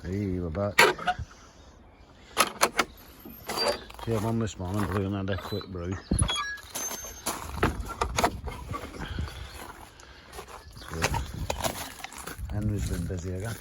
Hey, we're back. Came on this morning, but we had a quick brew. Henry's been busy again.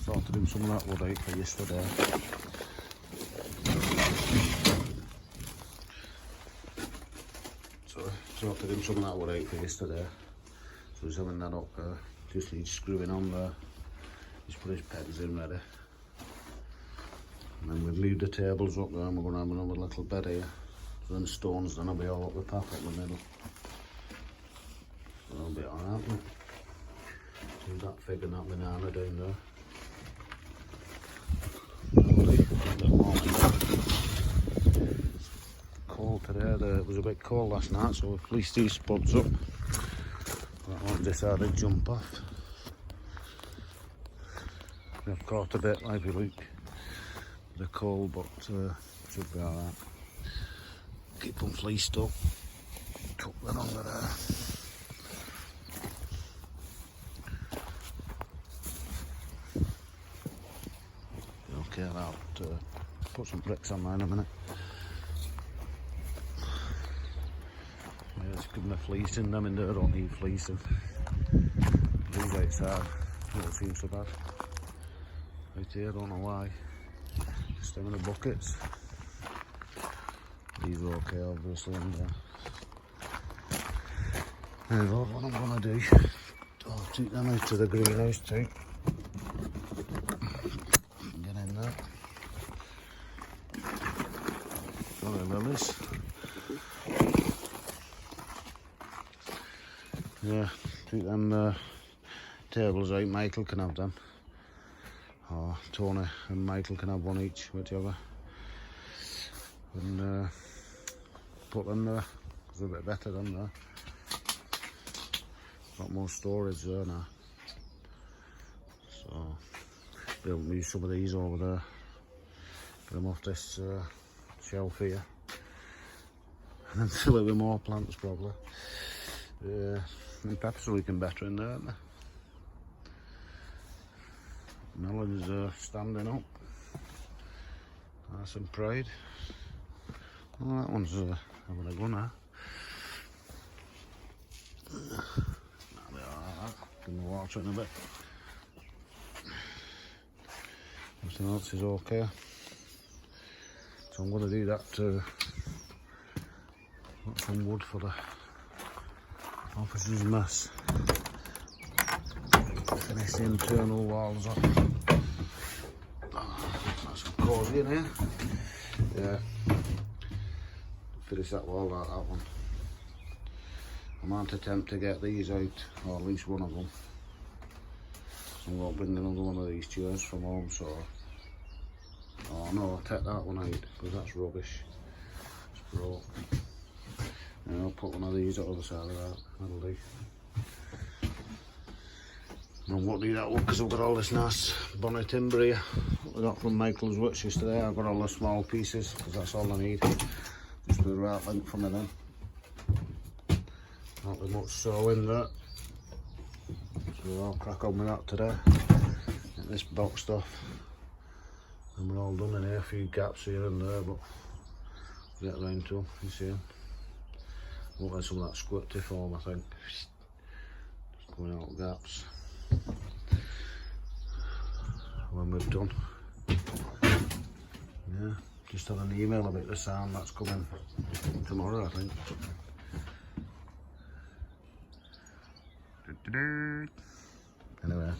Sorted him some of that wood out for yesterday. Sorted him some of that wood out for yesterday. So he's having that up there. Just needs screwing on there. He's put his pegs in ready. And then we've moved the tables up there and we're going to have another little bed here. So then stones, then I'll be all up the path up the middle. So that'll be alright. See that fig and that banana down there. Cold today, it was a bit cold last night, so we've fleeced these spuds up. That one decided to jump off. They've caught a bit, like you look. They're cold, but should be alright. Keep them fleeced up. Tuck them under there. Okay, I'll put some bricks on there in a minute. Yeah, just give them a fleecing. Them in there don't need fleecing. These outside don't seem so bad. Right here, I don't know why. Just them in the buckets. These are okay, obviously. And anyway, what I'm gonna do, I'll take them out to the greenhouse too. Get in there. Got the lilies. Yeah, take them tables out. Michael can have them. Or Tony and Michael can have one each, whichever. And put them there, because they're a bit better than there. Got more storage there now. So, be able to use some of these over there. Get them off this shelf here. And then fill it with more plants probably. And peppers are looking better in there, aren't they? Melons are standing up. Nice and pride. Well, that one's having a go now. That'll be alright. Give them water in a bit. Everything else is okay. So I'm going to do that to put some wood for the office's mess. Finish the internal walls off. That's cosy in here. Yeah. Finish that wall like that one. I might attempt to get these out, or at least one of them. So I'm going to bring another one of these chairs from home, so... Oh no, I'll take that one out, because that's rubbish. It's broke. And I'll put one of these on the other side of that. That'll do. I won't do that one because I've got all this nice bonnet timber here. What I got from Michael's Works yesterday. I've got all the small pieces because that's all I need. Just the right length for me then. Not too much saw in there. So I'll crack on with that today. Get this boxed off. And we're all done in here. A few gaps here and there, but we'll get around to them. You see them. Won't let some of that squirty form, I think. Just going out gaps. When we've done, yeah, just had an email about the sound that's coming tomorrow, I think. Anyway,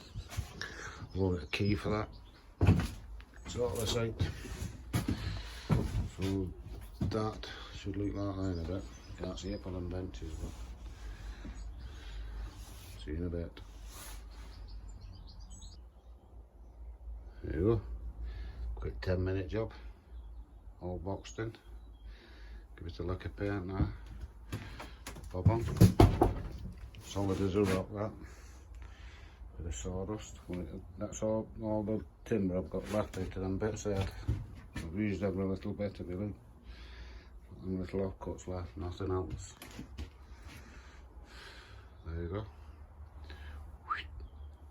we'll get a key for that. Sort this out. So that should look like that in a bit. Can't see it on them benches, but see you in a bit. There you go. Quick 10-minute job. All boxed in. Give it a lick of paint now. Bob on. Solid as a rock, that. Bit of sawdust. That's all the timber I've got left out of them bits there. I've used every little bit of it. And little offcuts left, nothing else. There you go.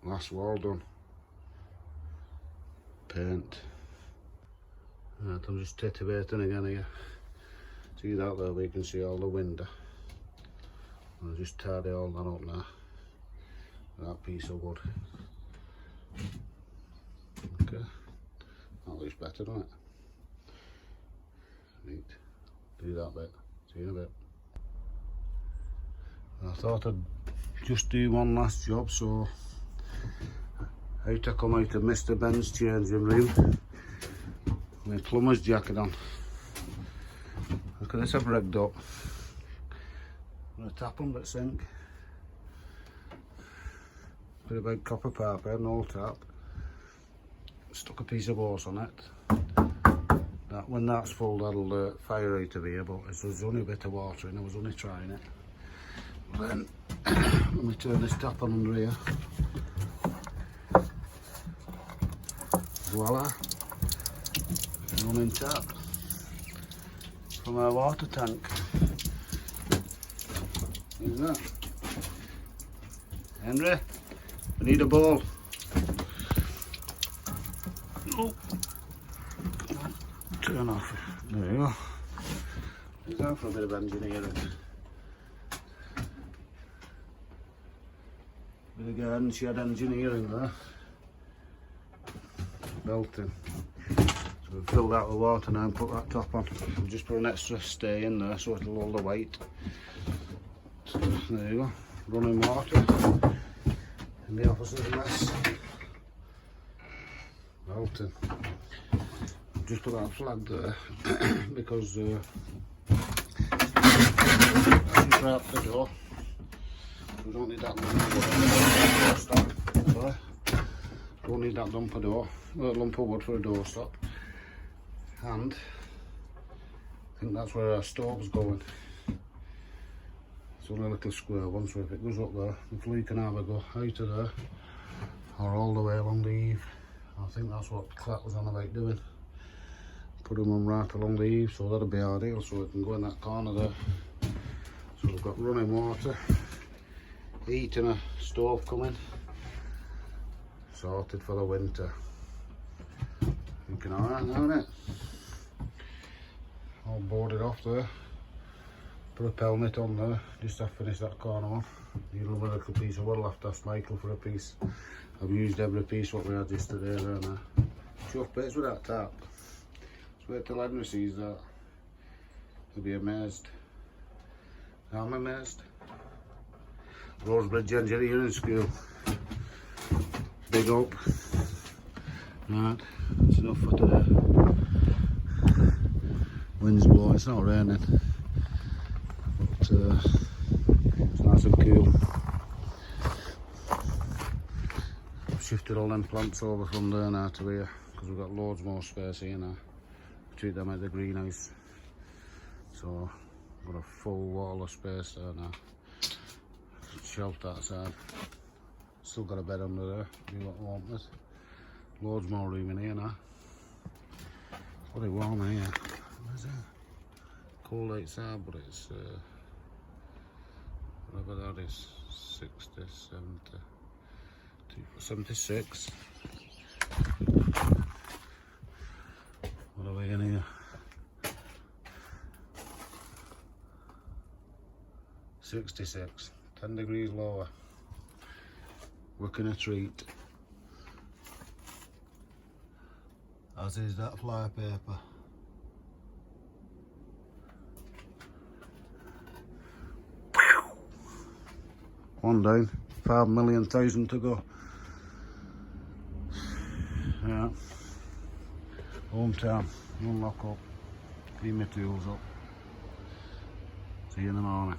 Last wall done. paint. Right, I'm just titivating again here. See that there, we can see all the window. I'll just tidy all that up now. That piece of wood. Okay, that looks better, doesn't it? Neat. Do that bit. See you in a bit. I thought I'd just do one last job, so out I come out of Mr. Ben's changing room. My plumber's jacket on. Look at this, I've rigged up. I'm going to tap under the sink. Put a big copper pipe here, an old tap. Stuck a piece of hose on it. That, when that's full, that'll fire out of here, but there's only a bit of water in, I was only trying it. Then, let me turn this tap on under here. Voila! Running tap from our water tank. Who's that? Henry, we need a bowl. Oh. Turn off. There you go. Is that for a bit of engineering? Bit of garden shed engineering there. Belting. So we've filled out the water now and put that top on. We'll just put an extra stay in there so it'll hold the weight. So there you go. Running water. And the office is a mess. Belting. Just put that flag there because as you grab the door, we don't need that door. Sorry. Don't need that lump of wood for a door stop. And I think that's where our stove's going. It's only a little square one, so if it goes up there, the flue can either go out of there or all the way along the eave. I think that's what Clat was on about doing. Put them on right along the eave, so that'll be ideal, so it can go in that corner there. So we've got running water, heat and a stove coming, sorted for the winter. Looking alright now, isn't it? All boarded off there. Put a pelmet on there, just to finish that corner off. Need another little piece of wood, I'll have to ask Michael for a piece. I've used every piece what we had yesterday there now. Chuff bits with that tap. Wait till Henry sees that. He'll be amazed. I'm amazed. Rosebridge Engineering School. Big up. Right, that's enough for today. Wind's blowing, it's not raining. But it's nice and cool. I've shifted all them plants over from there now to here because we've got loads more space here now. Treat them as a greenhouse, so got a full wall of space there now. Shelf that side. Still got a bed under there. Do what I want with. Loads more room in here now. Bloody warm in here. What is it? Cold outside, but it's whatever that is. 60, 70, 76. What are we in here? 66, 10 degrees lower. Working a treat. As is that fly paper. One down, 5 million thousand to go. Yeah. Hometown, unlock up, clean my tools up. See you in the morning.